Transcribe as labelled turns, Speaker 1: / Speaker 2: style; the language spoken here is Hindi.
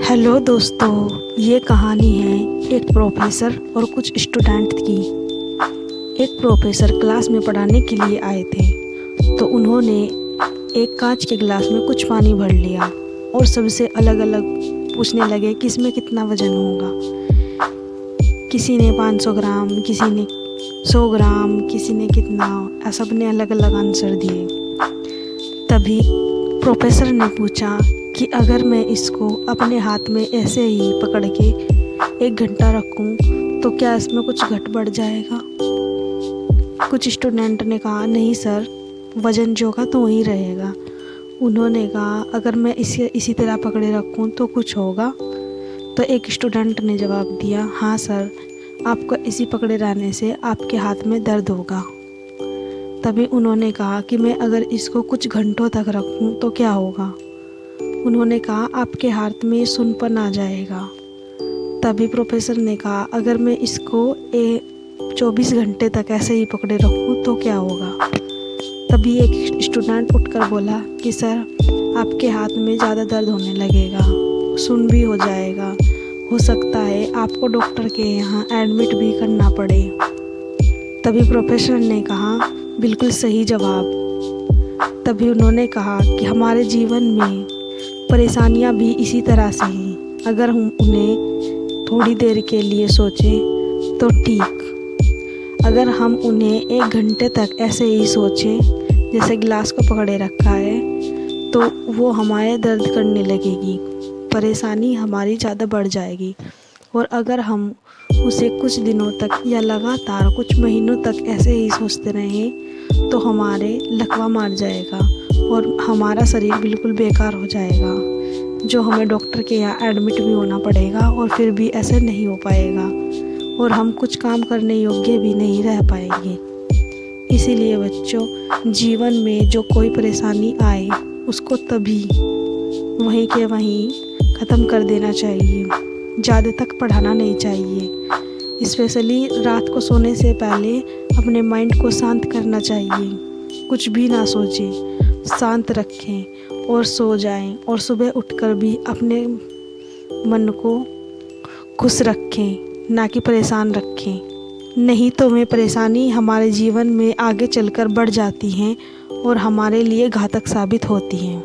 Speaker 1: हेलो दोस्तों, ये कहानी है एक प्रोफेसर और कुछ स्टूडेंट की। एक प्रोफेसर क्लास में पढ़ाने के लिए आए थे, तो उन्होंने एक कांच के गिलास में कुछ पानी भर लिया और सबसे अलग अलग पूछने लगे कि इसमें कितना वज़न होगा। किसी ने 500 ग्राम, किसी ने 100 ग्राम, किसी ने कितना, सबने अलग अलग आंसर दिए। तभी प्रोफेसर ने पूछा कि अगर मैं इसको अपने हाथ में ऐसे ही पकड़ के 1 घंटा रखूं तो क्या इसमें कुछ घट बढ़ जाएगा। कुछ स्टूडेंट ने कहा नहीं सर, वज़न जो का तो वही रहेगा। उन्होंने कहा अगर मैं इसे इसी तरह पकड़े रखूं तो कुछ होगा। तो एक स्टूडेंट ने जवाब दिया हाँ सर, आपको इसी पकड़े रहने से आपके हाथ में दर्द होगा। तभी उन्होंने कहा कि मैं अगर इसको कुछ घंटों तक रखूं तो क्या होगा। उन्होंने कहा आपके हाथ में सुन्नपन आ जाएगा। तभी प्रोफेसर ने कहा अगर मैं इसको 24 घंटे तक ऐसे ही पकड़े रखूं तो क्या होगा। तभी एक स्टूडेंट उठकर बोला कि सर, आपके हाथ में ज़्यादा दर्द होने लगेगा, सुन्न भी हो जाएगा, हो सकता है आपको डॉक्टर के यहाँ एडमिट भी करना पड़े। तभी प्रोफेसर ने कहा बिल्कुल सही जवाब। तभी उन्होंने कहा कि हमारे जीवन में परेशानियां भी इसी तरह से हैं, अगर हम उन्हें थोड़ी देर के लिए सोचें तो ठीक, अगर हम उन्हें 1 घंटे तक ऐसे ही सोचें जैसे गिलास को पकड़े रखा है तो वो हमारे दर्द करने लगेगी, परेशानी हमारी ज़्यादा बढ़ जाएगी। और अगर हम उसे कुछ दिनों तक या लगातार कुछ महीनों तक ऐसे ही सोचते रहें तो हमारे लकवा मार जाएगा और हमारा शरीर बिल्कुल बेकार हो जाएगा, जो हमें डॉक्टर के यहाँ एडमिट भी होना पड़ेगा और फिर भी ऐसे नहीं हो पाएगा और हम कुछ काम करने योग्य भी नहीं रह पाएंगे। इसीलिए बच्चों, जीवन में जो कोई परेशानी आए उसको तभी वहीं के वहीं ख़त्म कर देना चाहिए, ज़्यादा तक पढ़ाना नहीं चाहिए। स्पेशली रात को सोने से पहले अपने माइंड को शांत करना चाहिए, कुछ भी ना सोचें, शांत रखें और सो जाएं और सुबह उठकर भी अपने मन को खुश रखें, ना कि परेशान रखें। नहीं तो वे परेशानी हमारे जीवन में आगे चलकर बढ़ जाती हैं और हमारे लिए घातक साबित होती हैं।